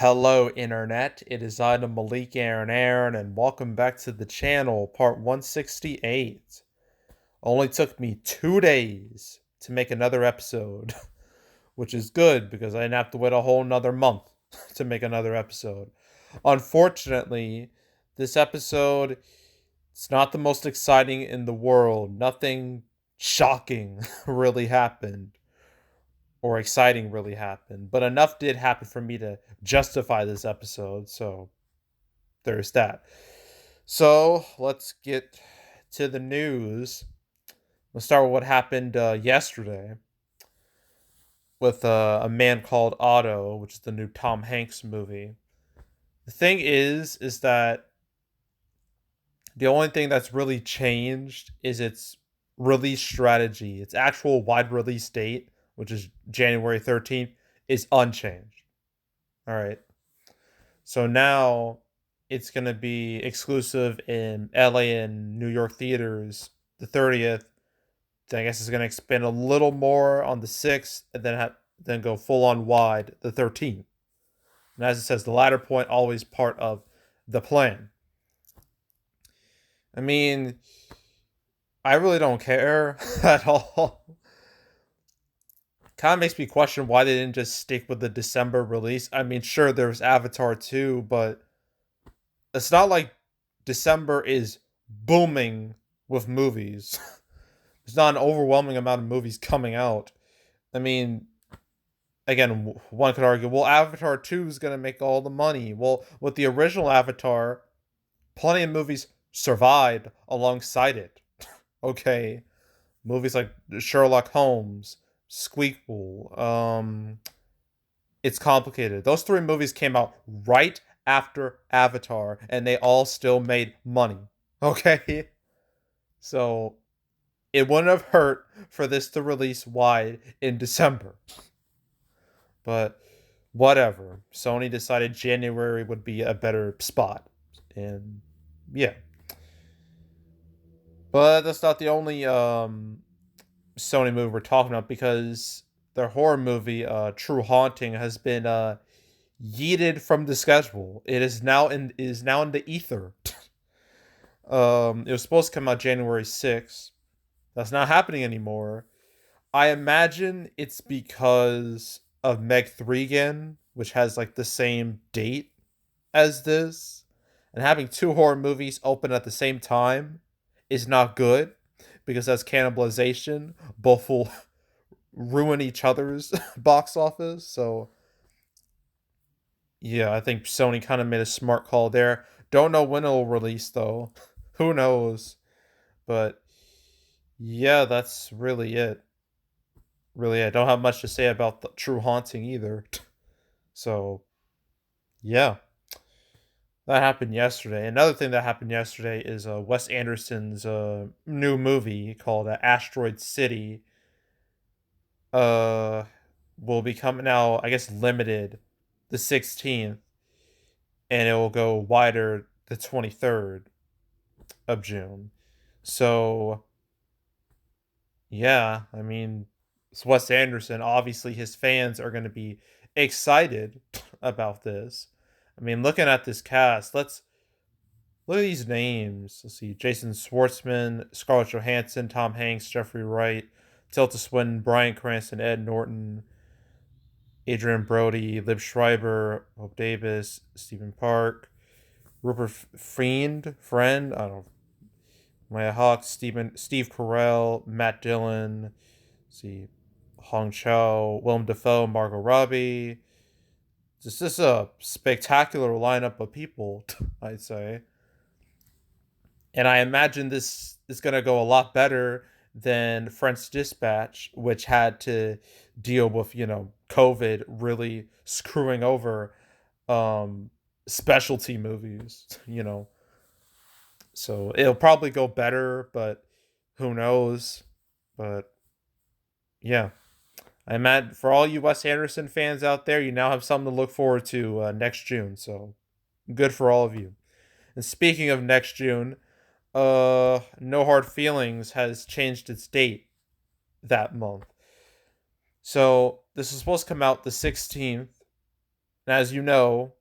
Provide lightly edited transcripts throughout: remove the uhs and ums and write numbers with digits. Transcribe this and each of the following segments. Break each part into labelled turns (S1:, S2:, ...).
S1: Hello, Internet. It is I, the Malik Aaron, and welcome back to the channel, part 168. Only took me 2 days to make another episode, which is good because I didn't have to wait a whole another month to make another episode. Unfortunately, this episode it's not the most exciting in the world. Nothing shocking really happened or exciting really happened, but enough did happen for me to justify this episode, so there's that. So let's get to the news. Let's start with what happened yesterday with A Man Called Otto, which is the new Tom Hanks movie. The thing is that the only thing that's really changed is its release strategy. Its actual wide release date, which is January 13th, is unchanged. All right. So now it's going to be exclusive in LA and New York theaters the 30th. Then I guess it's going to expand a little more on the 6th and then go full on wide the 13th. And as it says, the latter point always part of the plan. I mean, I really don't care at all. Kind of makes me question why they didn't just stick with the December release. I mean, sure, there's Avatar 2, but it's not like December is booming with movies. There's not an overwhelming amount of movies coming out. I mean, again, one could argue, well, Avatar 2 is going to make all the money. Well, with the original Avatar, plenty of movies survived alongside it. Okay. Movies like Sherlock Holmes, Squeakquel, It's Complicated. Those three movies came out right after Avatar, and they all still made money. Okay? So it wouldn't have hurt for this to release wide in December. But whatever. Sony decided January would be a better spot. And yeah. But that's not the only Sony movie we're talking about because their horror movie, True Haunting, has been yeeted from the schedule. It is now in the ether. It was supposed to come out January 6th. That's not happening anymore. I imagine it's because of Meg 3 again, which has like the same date as this. And having two horror movies open at the same time is not good because that's cannibalization. Both will ruin each other's box office. So, yeah, I think Sony kind of made a smart call there. Don't know when it'll release though. Who knows? But yeah, that's really it. Really, I don't have much to say about the True Haunting either. So, yeah, that happened yesterday. Another thing that happened yesterday is Wes Anderson's new movie called Asteroid City. Uh, will be coming out, I guess, limited the 16th, and it will go wider the 23rd of June. So, yeah, I mean, it's Wes Anderson. Obviously, his fans are going to be excited about this. I mean, looking at this cast, let's look at these names. Let's see: Jason Schwartzman, Scarlett Johansson, Tom Hanks, Jeffrey Wright, Tilda Swinton, Bryan Cranston, Ed Norton, Adrian Brody, Liv Schreiber, Hope Davis, Stephen Park, Rupert Friend, I don't know, Maya Hawke, Steve Carell, Matt Dillon, see, Hong Chow, Willem Dafoe, Margot Robbie. This is a spectacular lineup of people, I'd say. And I imagine this is going to go a lot better than French Dispatch, which had to deal with, COVID really screwing over specialty movies, So it'll probably go better, but who knows? But yeah. I'm at for all you Wes Anderson fans out there, you now have something to look forward to next June. So good for all of you. And speaking of next June, No Hard Feelings has changed its date that month. So this is supposed to come out the 16th, As you know,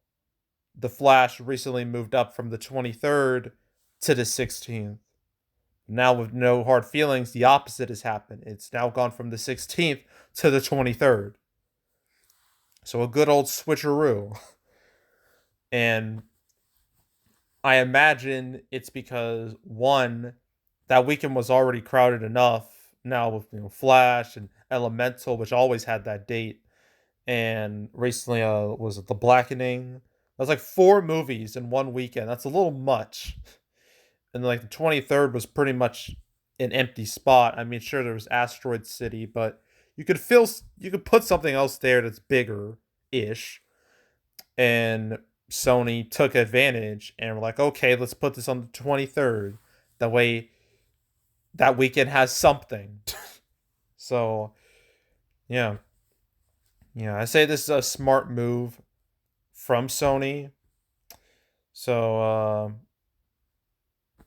S1: The Flash recently moved up from the 23rd to the 16th. Now, with No Hard Feelings, the opposite has happened. It's now gone from the 16th to the 23rd. So a good old switcheroo. And I imagine it's because, one, that weekend was already crowded enough. Now with Flash and Elemental, which always had that date, and recently was it The Blackening? That was like four movies in one weekend. That's a little much. And like the 23rd was pretty much an empty spot. I mean, sure there was Asteroid City, but you could put something else there that's bigger ish. And Sony took advantage and were like, okay, let's put this on the 23rd. That way that weekend has something. So yeah. Yeah, I say this is a smart move from Sony. So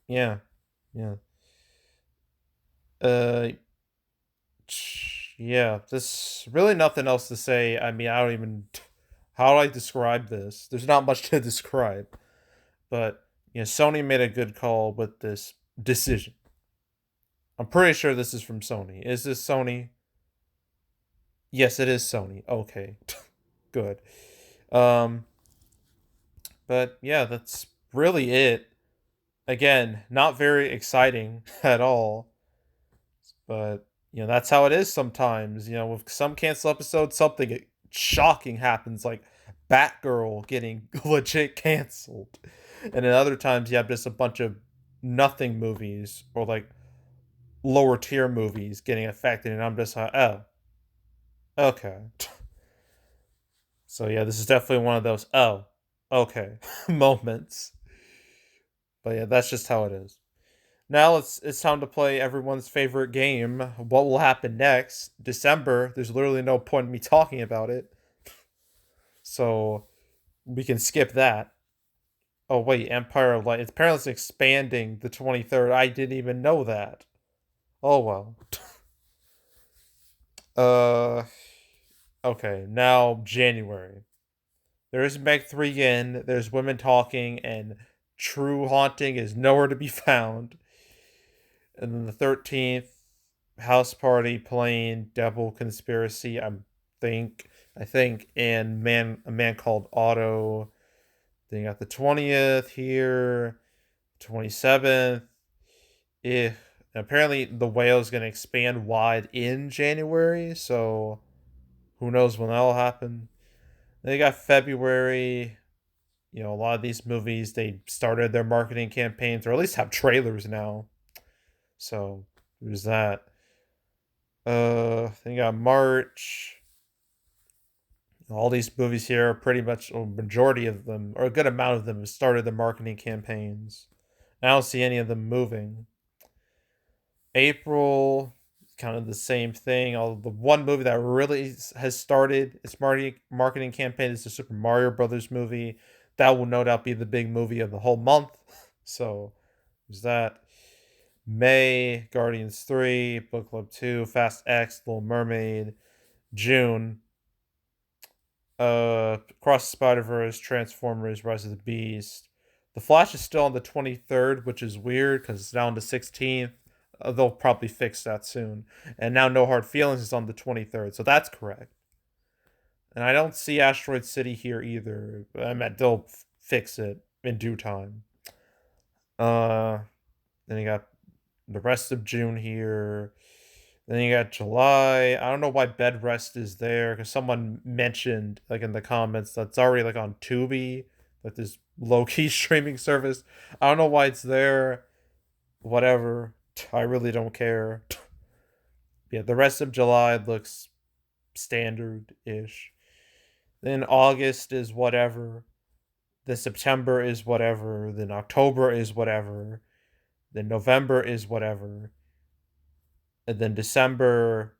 S1: yeah. Yeah. Uh yeah, there's really nothing else to say. I mean, I don't even how do I describe this? There's not much to describe. But Sony made a good call with this decision. I'm pretty sure this is from Sony. Is this Sony? Yes, it is Sony. Okay. Good. Um but yeah, that's really it. Again, not very exciting at all. But that's how it is sometimes. With some cancel episodes, something shocking happens, like Batgirl getting legit canceled, and then other times you have just a bunch of nothing movies or like lower tier movies getting affected, and I'm just like, oh, okay. So yeah, this is definitely one of those oh, okay moments. But yeah, that's just how it is. Now it's time to play everyone's favorite game. What will happen next? December. There's literally no point in me talking about it, so we can skip that. Oh wait, Empire of Light. It's apparently it's expanding the 23rd. I didn't even know that. Oh well. Uh. Okay. Now January. There is Meg 3 again. There's women talking, and True Haunting is nowhere to be found. And then the 13th, House Party playing Devil Conspiracy. I think, and a Man Called Otto. Then you got the 20th here, 27th. Eh, apparently the whale is gonna expand wide in January, so who knows when that'll happen. Then you got February. A lot of these movies they started their marketing campaigns or at least have trailers now. So there's that. Then you got March. All these movies here are pretty much a majority of them, or a good amount of them, have started their marketing campaigns. I don't see any of them moving. April, kind of the same thing. Although the one movie that really has started its marketing campaign is the Super Mario Brothers movie. That will no doubt be the big movie of the whole month. So there's that. May, Guardians 3, Book Club 2, Fast X, Little Mermaid. June, Across the Spider Verse, Transformers, Rise of the Beast. The Flash is still on the 23rd, which is weird because it's now on the 16th. They'll probably fix that soon. And now No Hard Feelings is on the 23rd, so that's correct. And I don't see Asteroid City here either. I mean, they'll fix it in due time. Uh, then you got the rest of June here. Then you got July. I don't know why Bed Rest is there because someone mentioned like in the comments that's already like on Tubi, like this low key streaming service. I don't know why it's there. Whatever. I really don't care. Yeah, the rest of July looks standard ish. Then August is whatever. Then September is whatever. Then October is whatever. Then November is whatever. And then December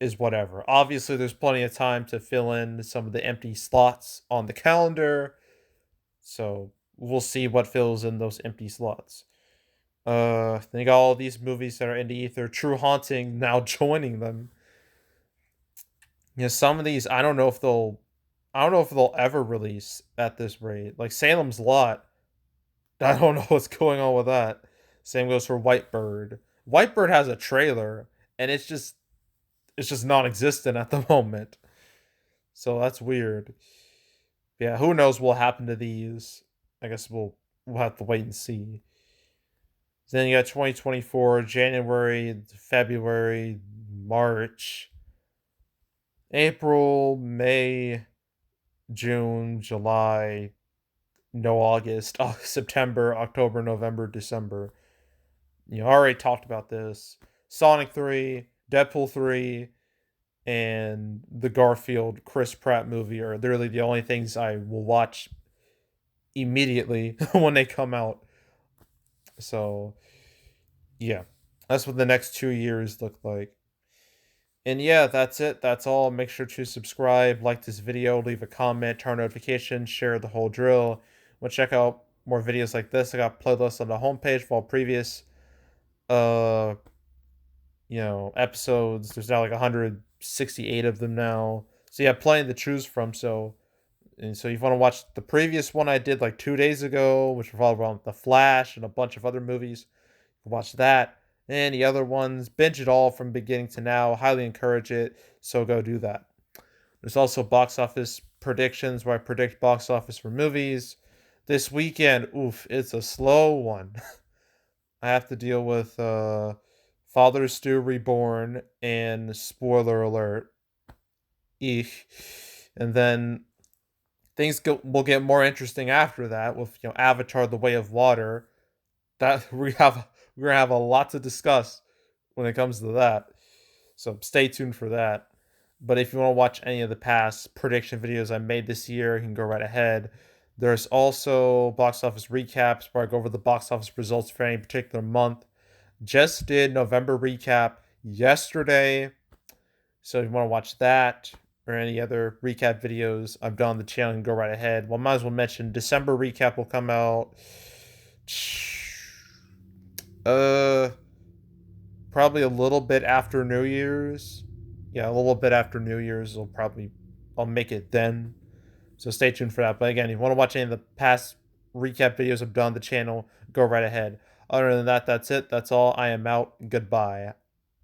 S1: is whatever. Obviously, there's plenty of time to fill in some of the empty slots on the calendar. So we'll see what fills in those empty slots. They got all these movies that are in the ether. True Haunting now joining them. Some of these I don't know if they'll I don't know if they'll ever release at this rate. Like Salem's Lot, I don't know what's going on with that. Same goes for Whitebird. Whitebird has a trailer, and it's just non-existent at the moment. So that's weird. Yeah, who knows what will happen to these? I guess we'll have to wait and see. Then you got 2024, January, February, March, April, May, June, July, no August, September, October, November, December. You know, I already talked about this. Sonic 3, Deadpool 3, and the Garfield Chris Pratt movie are literally the only things I will watch immediately when they come out. So, yeah. That's what the next 2 years look like. And yeah, that's it. That's all. Make sure to subscribe, like this video, leave a comment, turn notifications, share the whole drill. We'll check out more videos like this. I got playlists on the homepage for all previous uh episodes. There's now like 168 of them now. So yeah, plenty to choose from. So if you want to watch the previous one I did like 2 days ago, which revolved around The Flash and a bunch of other movies, you can watch that. And the other ones, binge it all from beginning to now. Highly encourage it. So go do that. There's also box office predictions where I predict box office for movies. This weekend, oof, it's a slow one. I have to deal with Father Stew Reborn and spoiler alert. Eek. And then will get more interesting after that with Avatar: The Way of Water. That we're gonna have a lot to discuss when it comes to that. So stay tuned for that. But if you want to watch any of the past prediction videos I made this year, you can go right ahead. There's also box office recaps where I go over the box office results for any particular month. Just did November recap yesterday. So if you want to watch that or any other recap videos I've done on the channel, you can go right ahead. Well, might as well mention December recap will come out uh probably a little bit after New Year's. Yeah, a little bit after New Year's. I'll make it then. So stay tuned for that. But again, if you want to watch any of the past recap videos I've done on the channel, go right ahead. Other than that, that's it. That's all. I am out. Goodbye.